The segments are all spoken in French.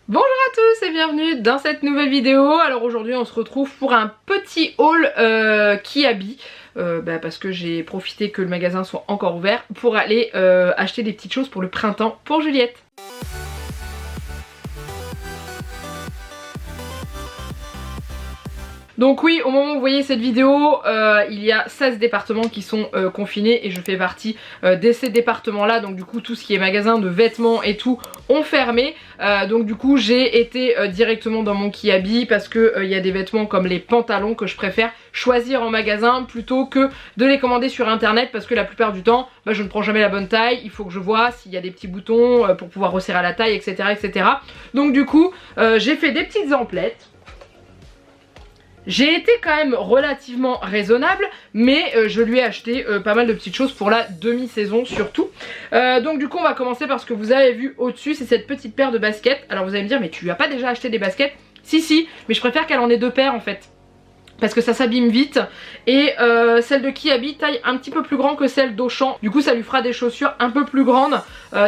Bonjour à tous et bienvenue dans cette nouvelle vidéo. Alors aujourd'hui on se retrouve pour un petit haul Kiabi parce que j'ai profité que le magasin soit encore ouvert pour aller acheter des petites choses pour le printemps pour Juliette. Donc oui, au moment où vous voyez cette vidéo, il y a 16 départements qui sont confinés et je fais partie de ces départements là. Donc du coup tout ce qui est magasin de vêtements et tout ont fermé. Donc du coup j'ai été directement dans mon Kiabi parce que il y a des vêtements comme les pantalons que je préfère choisir en magasin plutôt que de les commander sur internet, parce que la plupart du temps je ne prends jamais la bonne taille. Il faut que je vois s'il y a des petits boutons pour pouvoir resserrer à la taille, etc. etc. Donc du coup j'ai fait des petites emplettes. J'ai été quand même relativement raisonnable, mais je lui ai acheté pas mal de petites choses pour la demi-saison surtout. Donc du coup on va commencer par ce que vous avez vu au-dessus, c'est cette petite paire de baskets. Alors vous allez me dire, mais tu lui as pas déjà acheté des baskets? Si, mais je préfère qu'elle en ait deux paires en fait, parce que ça s'abîme vite. Et celle de Kiabi taille un petit peu plus grand que celle d'Auchan. Du coup ça lui fera des chaussures un peu plus grandes.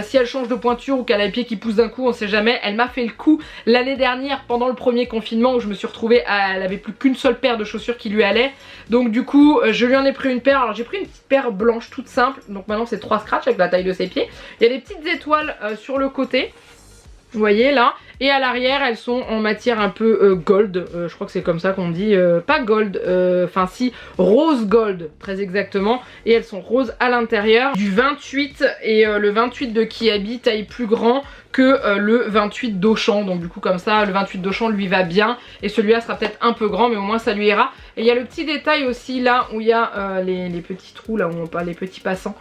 Si elle change de pointure ou qu'elle a les pieds qui poussent d'un coup, on sait jamais. Elle m'a fait le coup l'année dernière pendant le premier confinement où je me suis retrouvée elle avait plus qu'une seule paire de chaussures qui lui allait. Donc du coup je lui en ai pris une paire. Alors j'ai pris une petite paire blanche toute simple. Donc maintenant c'est 3 scratchs avec la taille de ses pieds. Il y a des petites étoiles sur le côté. Vous voyez là, et à l'arrière elles sont en matière un peu gold, je crois que c'est comme ça qu'on dit, pas gold, enfin si, rose gold très exactement, et elles sont roses à l'intérieur, du 28, et le 28 de Kiabi taille plus grand que le 28 d'Auchan, donc du coup comme ça le 28 d'Auchan lui va bien, et celui-là sera peut-être un peu grand mais au moins ça lui ira. Et il y a le petit détail aussi là où il y a les petits trous là où on parle, les petits passants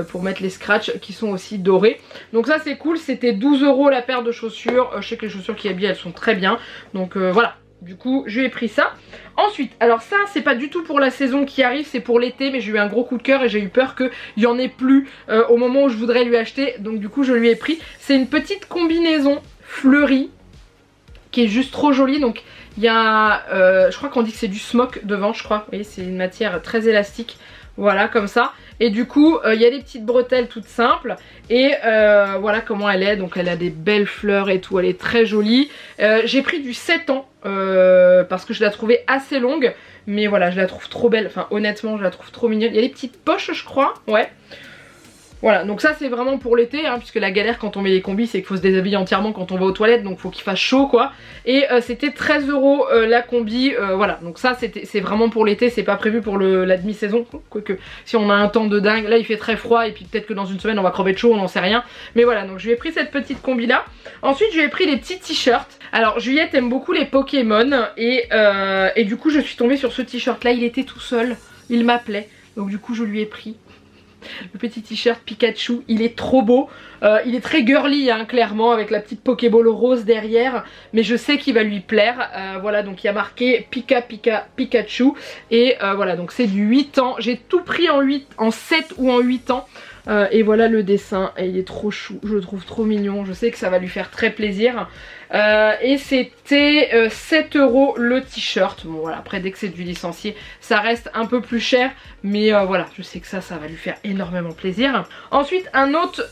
pour mettre les scratchs qui sont aussi dorés. Donc ça c'est cool, c'était 12 € la paire de chaussures. Je sais que les chaussures Kiabi elles sont très bien, donc voilà. Du coup je lui ai pris ça. Ensuite, alors ça c'est pas du tout pour la saison qui arrive, c'est pour l'été, mais j'ai eu un gros coup de cœur et j'ai eu peur qu'il y en ait plus au moment où je voudrais lui acheter. Donc du coup je lui ai pris. C'est une petite combinaison fleurie qui est juste trop jolie. Donc il y a, je crois qu'on dit que c'est du smock devant, je crois. Vous voyez, c'est une matière très élastique. Voilà, comme ça. Et du coup, il y a des petites bretelles toutes simples. Et voilà comment elle est. Donc elle a des belles fleurs et tout. Elle est très jolie. J'ai pris du 7 ans parce que je la trouvais assez longue. Mais voilà, je la trouve trop belle. Enfin, honnêtement, je la trouve trop mignonne. Il y a des petites poches, je crois. Ouais. Voilà, donc ça c'est vraiment pour l'été, hein, puisque la galère quand on met les combis c'est qu'il faut se déshabiller entièrement quand on va aux toilettes, donc faut qu'il fasse chaud quoi. Et c'était 13 € la combi, voilà, donc ça c'est vraiment pour l'été, c'est pas prévu pour la demi-saison, quoique si on a un temps de dingue, là il fait très froid et puis peut-être que dans une semaine on va crever de chaud, on n'en sait rien. Mais voilà, donc je lui ai pris cette petite combi là. Ensuite je lui ai pris les petits t-shirts. Alors Juliette aime beaucoup les Pokémon et du coup je suis tombée sur ce t-shirt là, il était tout seul, il m'appelait, donc du coup je lui ai pris le petit t-shirt Pikachu. Il est trop beau, il est très girly hein, clairement, avec la petite Pokéball rose derrière, mais je sais qu'il va lui plaire. Voilà, donc il y a marqué Pikachu et voilà, donc c'est du 8 ans. J'ai tout pris en 7 ou en 8 ans. Et voilà le dessin, et il est trop chou, je le trouve trop mignon, je sais que ça va lui faire très plaisir. Et c'était 7 € le t-shirt. Bon voilà, après dès que c'est du licencié ça reste un peu plus cher, mais voilà, je sais que ça va lui faire énormément plaisir. Ensuite un autre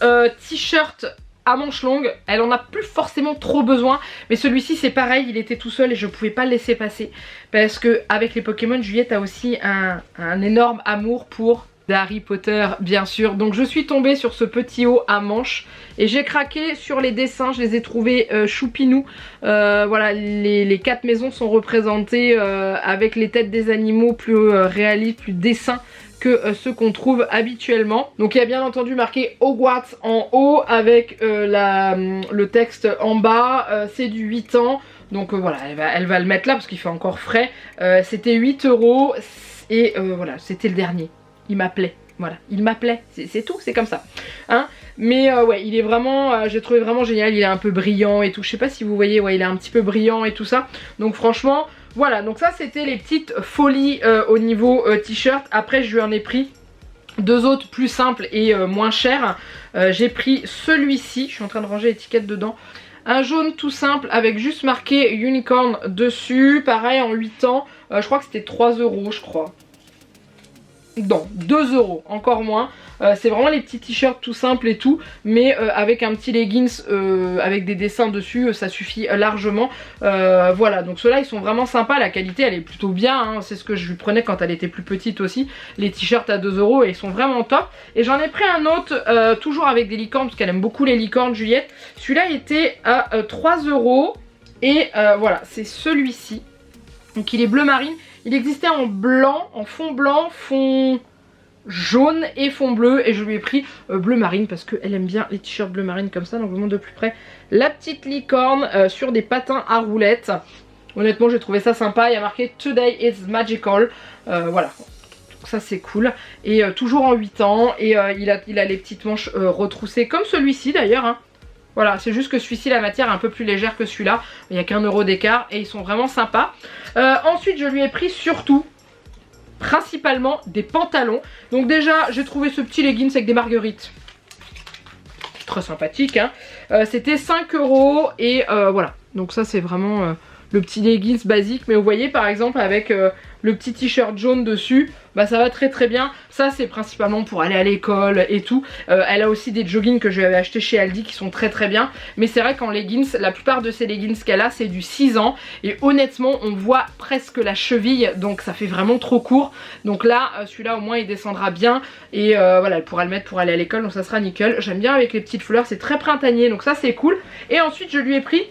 t-shirt à manches longues, elle en a plus forcément trop besoin, mais celui-ci c'est pareil, il était tout seul et je pouvais pas le laisser passer, parce que avec les Pokémon, Juliette a aussi un énorme amour pour Harry Potter bien sûr. Donc je suis tombée sur ce petit haut à manches et j'ai craqué sur les dessins, je les ai trouvés choupinous. Voilà, les 4 maisons sont représentées avec les têtes des animaux plus réalistes, plus dessins que ceux qu'on trouve habituellement. Donc il y a bien entendu marqué Hogwarts en haut avec le texte en bas. C'est du 8 ans. Donc voilà, elle va le mettre là parce qu'il fait encore frais. C'était 8 € et voilà, c'était le dernier. Il m'appelait, voilà, il m'appelait, c'est tout, c'est comme ça, hein. Mais ouais, il est vraiment, j'ai trouvé vraiment génial, il est un peu brillant et tout, je sais pas si vous voyez, ouais, il est un petit peu brillant et tout ça, donc franchement, voilà, donc ça c'était les petites folies au niveau t-shirt. Après je lui en ai pris deux autres plus simples et moins chers. J'ai pris celui-ci, je suis en train de ranger l'étiquette dedans, un jaune tout simple avec juste marqué Unicorn dessus, pareil en 8 ans, je crois que c'était 3 € je crois. Non, 2 €, encore moins. C'est vraiment les petits t-shirts tout simples et tout, mais avec un petit leggings avec des dessins dessus, ça suffit largement. Voilà, donc ceux-là ils sont vraiment sympas, la qualité elle est plutôt bien, hein. C'est ce que je lui prenais quand elle était plus petite aussi, les t-shirts à 2 € et ils sont vraiment top. Et j'en ai pris un autre, toujours avec des licornes, parce qu'elle aime beaucoup les licornes, Juliette. Celui-là était à 3 € et voilà, c'est celui-ci. Donc il est bleu marine. Il existait en blanc, en fond blanc, fond jaune et fond bleu. Et je lui ai pris bleu marine parce qu'elle aime bien les t-shirts bleu marine comme ça. Donc je vous montre de plus près la petite licorne sur des patins à roulettes. Honnêtement j'ai trouvé ça sympa. Il y a marqué Today is magical. Voilà. Donc ça c'est cool. Et toujours en 8 ans. Et il a les petites manches retroussées comme celui-ci d'ailleurs, hein. Voilà, c'est juste que celui-ci, la matière est un peu plus légère que celui-là. Il n'y a qu'1 € d'écart et ils sont vraiment sympas. Ensuite, je lui ai pris surtout, principalement, des pantalons. Donc déjà, j'ai trouvé ce petit leggings avec des marguerites. Très sympathique, hein. C'était 5 € et voilà. Donc ça, c'est vraiment le petit leggings basique. Mais vous voyez, par exemple, avec le petit t-shirt jaune dessus, bah ça va très très bien. Ça c'est principalement pour aller à l'école et tout. Elle a aussi des joggings que je lui avais acheté chez Aldi qui sont très très bien. Mais c'est vrai qu'en leggings, la plupart de ces leggings qu'elle a c'est du 6 ans. Et honnêtement on voit presque la cheville, donc ça fait vraiment trop court. Donc là celui-là au moins il descendra bien. Et voilà, elle pourra le mettre pour aller à l'école, donc ça sera nickel. J'aime bien avec les petites fleurs, c'est très printanier, donc ça c'est cool. Et ensuite je lui ai pris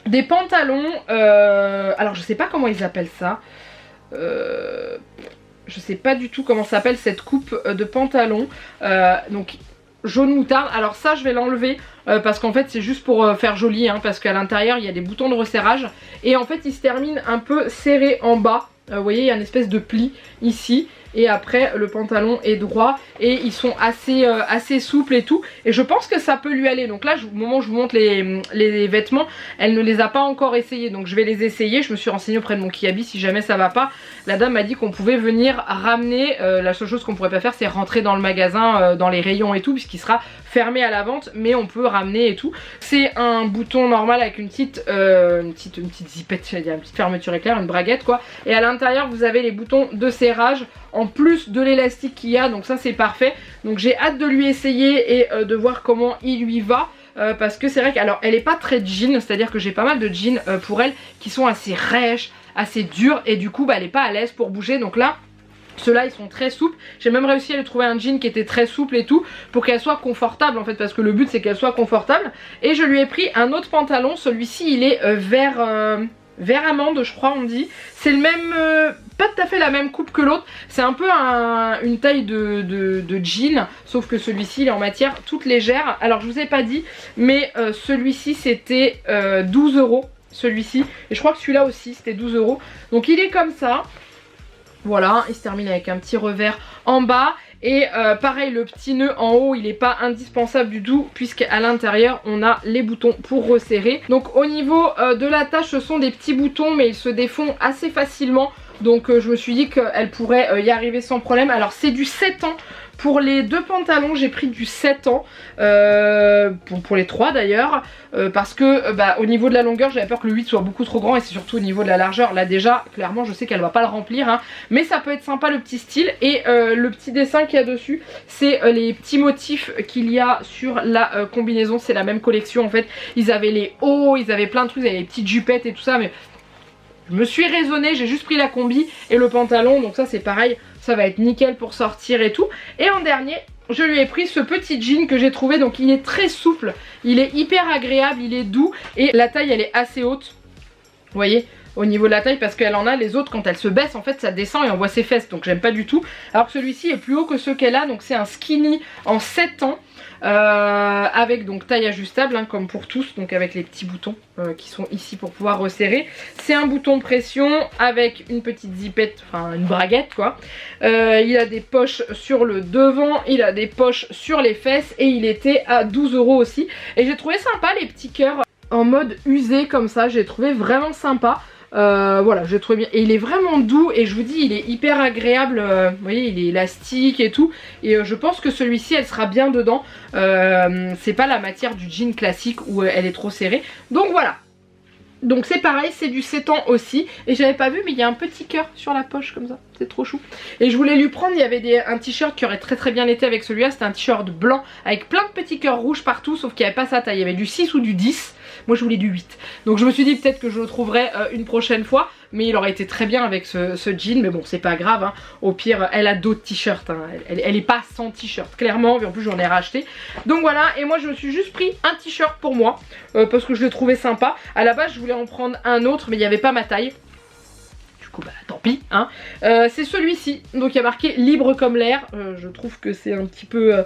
des pantalons, alors je sais pas comment ils appellent ça. Je sais pas du tout comment s'appelle cette coupe de pantalon. Donc jaune moutarde. Alors ça je vais l'enlever parce qu'en fait c'est juste pour faire joli, hein, parce qu'à l'intérieur il y a des boutons de resserrage. Et en fait il se termine un peu serré en bas. Vous voyez il y a une espèce de pli ici. Et après le pantalon est droit et ils sont assez souples et tout. Et je pense que ça peut lui aller. Donc là au moment où je vous montre les vêtements, elle ne les a pas encore essayés. Donc je vais les essayer. Je me suis renseignée auprès de mon Kiabi si jamais ça va pas. La dame m'a dit qu'on pouvait venir ramener. La seule chose qu'on pourrait pas faire c'est rentrer dans le magasin, dans les rayons et tout, puisqu'il sera fermé à la vente. Mais on peut ramener et tout. C'est un bouton normal avec une petite zippette, j'allais dire, une petite fermeture éclair, une braguette quoi. Et à l'intérieur vous avez les boutons de serrage en plus de l'élastique qu'il y a, donc ça c'est parfait. Donc j'ai hâte de lui essayer et de voir comment il lui va. Parce que c'est vrai qu'elle est pas très jean, c'est à dire que j'ai pas mal de jeans pour elle qui sont assez rêches, assez durs, et du coup bah, elle est pas à l'aise pour bouger. Donc là ceux-là ils sont très souples. J'ai même réussi à lui trouver un jean qui était très souple et tout, pour qu'elle soit confortable en fait, parce que le but c'est qu'elle soit confortable. Et je lui ai pris un autre pantalon, celui-ci il est vert amande je crois on dit. C'est le même, pas tout à fait la même coupe que l'autre. C'est un peu une taille de jean, sauf que celui-ci il est en matière toute légère. Alors je vous ai pas dit, mais celui-ci c'était 12 € celui-ci. Et je crois que celui-là aussi c'était 12 €. Donc il est comme ça. Voilà, il se termine avec un petit revers en bas. Et pareil le petit nœud en haut il n'est pas indispensable du tout, puisqu'à l'intérieur on a les boutons pour resserrer. Donc au niveau de l'attache ce sont des petits boutons mais ils se défont assez facilement. Donc je me suis dit qu'elle pourrait y arriver sans problème. Alors c'est du 7 ans. Pour les deux pantalons j'ai pris du 7 ans, pour les trois d'ailleurs, parce que bah, au niveau de la longueur j'avais peur que le 8 soit beaucoup trop grand, et c'est surtout au niveau de la largeur. Là déjà clairement je sais qu'elle va pas le remplir, hein, mais ça peut être sympa le petit style. Et le petit dessin qu'il y a dessus c'est les petits motifs qu'il y a sur la combinaison. C'est la même collection en fait, ils avaient les hauts, ils avaient plein de trucs, ils avaient les petites jupettes et tout ça, mais je me suis raisonnée, j'ai juste pris la combi et le pantalon, donc ça c'est pareil, ça va être nickel pour sortir et tout. Et en dernier, je lui ai pris ce petit jean que j'ai trouvé, donc il est très souple, il est hyper agréable, il est doux, et la taille elle est assez haute, vous voyez, au niveau de la taille, parce qu'elle en a, les autres quand elle se baisse en fait ça descend et on voit ses fesses, donc j'aime pas du tout. Alors que celui-ci est plus haut que ceux qu'elle a, donc c'est un skinny en 7 ans. Avec donc taille ajustable, hein, comme pour tous, donc avec les petits boutons qui sont ici pour pouvoir resserrer. C'est un bouton pression avec une petite zippette, enfin une braguette quoi. Il a des poches sur le devant, il a des poches sur les fesses, et il était à 12 € aussi. Et j'ai trouvé sympa les petits cœurs en mode usé comme ça, j'ai trouvé vraiment sympa. Voilà, j'ai trouvé bien, et il est vraiment doux, et je vous dis il est hyper agréable, vous voyez il est élastique et tout, et je pense que celui-ci elle sera bien dedans. C'est pas la matière du jean classique où elle est trop serrée, donc voilà. Donc c'est pareil, c'est du 7 ans aussi. Et j'avais pas vu mais il y a un petit cœur sur la poche comme ça, c'est trop chou. Et je voulais lui prendre, il y avait un t-shirt qui aurait très bien été avec celui-là. C'était un t-shirt blanc avec plein de petits cœurs rouges partout. Sauf qu'il n'y avait pas sa taille, il y avait du 6 ou du 10. Moi je voulais du 8. Donc je me suis dit peut-être que je le trouverai une prochaine fois. Mais il aurait été très bien avec ce jean. Mais bon c'est pas grave hein. Au pire elle a d'autres t-shirts hein. Elle est pas sans t-shirt clairement. Et en plus j'en ai racheté. Donc voilà, et moi je me suis juste pris un t-shirt pour moi parce que je le trouvais sympa. À la base je voulais en prendre un autre mais il n'y avait pas ma taille. Du coup bah tant pis hein. C'est celui-ci, donc il y a marqué libre comme l'air. Je trouve que c'est un petit peu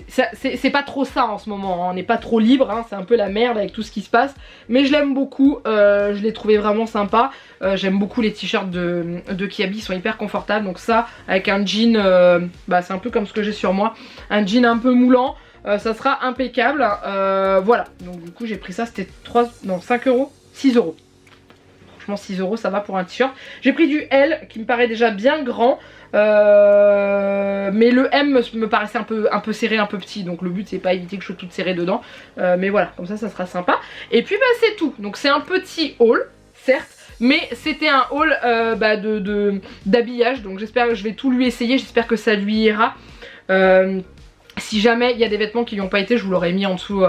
c'est pas trop ça en ce moment hein. On n'est pas trop libre hein. C'est un peu la merde avec tout ce qui se passe. Mais je l'aime beaucoup, je l'ai trouvé vraiment sympa. J'aime beaucoup les t-shirts de Kiabi, ils sont hyper confortables. Donc ça avec un jean, bah c'est un peu comme ce que j'ai sur moi. Un jean un peu moulant, ça sera impeccable. Voilà, donc du coup j'ai pris ça, c'était 5 euros, 6 euros. Franchement 6 euros ça va pour un t-shirt. J'ai pris du L qui me paraît déjà bien grand. Mais le M me paraissait un peu serré, un peu petit. Donc le but c'est pas éviter que je sois toute serrée dedans. Mais voilà, comme ça sera sympa. Et puis bah c'est tout. Donc c'est un petit haul, certes. Mais c'était un haul d'habillage. Donc j'espère que je vais tout lui essayer. J'espère que ça lui ira. Si jamais il y a des vêtements qui lui ont pas été, je vous l'aurais mis en dessous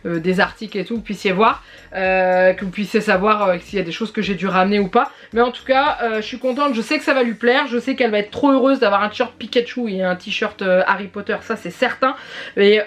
des articles et tout, vous puissiez voir, que vous puissiez savoir s'il y a des choses que j'ai dû ramener ou pas. Mais en tout cas, je suis contente, je sais que ça va lui plaire, je sais qu'elle va être trop heureuse d'avoir un t-shirt Pikachu et un t-shirt Harry Potter, ça c'est certain. Et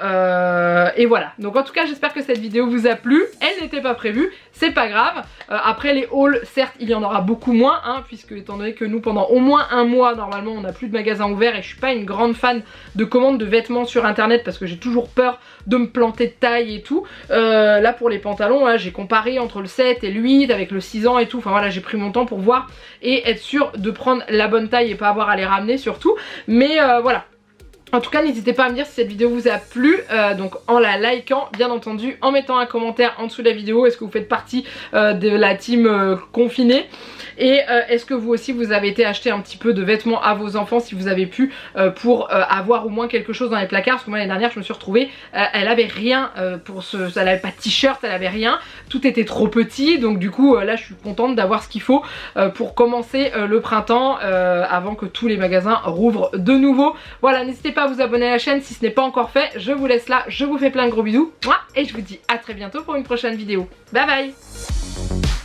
voilà, donc en tout cas j'espère que cette vidéo vous a plu, elle n'était pas prévue, c'est pas grave. Après les hauls, certes il y en aura beaucoup moins, hein, puisque étant donné que nous pendant au moins un mois normalement on n'a plus de magasin ouvert et je suis pas une grande fan de commandes de vêtements sur internet parce que j'ai toujours peur de me planter de taille et tout. Là pour les pantalons, hein, j'ai comparé entre le 7 et le 8 avec le 6 ans et tout. Enfin voilà, j'ai pris mon temps pour voir et être sûr de prendre la bonne taille et pas avoir à les ramener surtout. Mais voilà. En tout cas n'hésitez pas à me dire si cette vidéo vous a plu, donc en la likant bien entendu, en mettant un commentaire en dessous de la vidéo, est-ce que vous faites partie de la team confinée, et est-ce que vous aussi vous avez été acheter un petit peu de vêtements à vos enfants si vous avez pu, pour avoir au moins quelque chose dans les placards, parce que moi l'année dernière je me suis retrouvée, elle avait rien elle avait pas de t-shirt, elle avait rien, tout était trop petit, donc du coup là je suis contente d'avoir ce qu'il faut pour commencer le printemps avant que tous les magasins rouvrent de nouveau. Voilà, n'hésitez pas à vous abonner à la chaîne si ce n'est pas encore fait. Je vous laisse là, je vous fais plein de gros bisous et je vous dis à très bientôt pour une prochaine vidéo. Bye bye.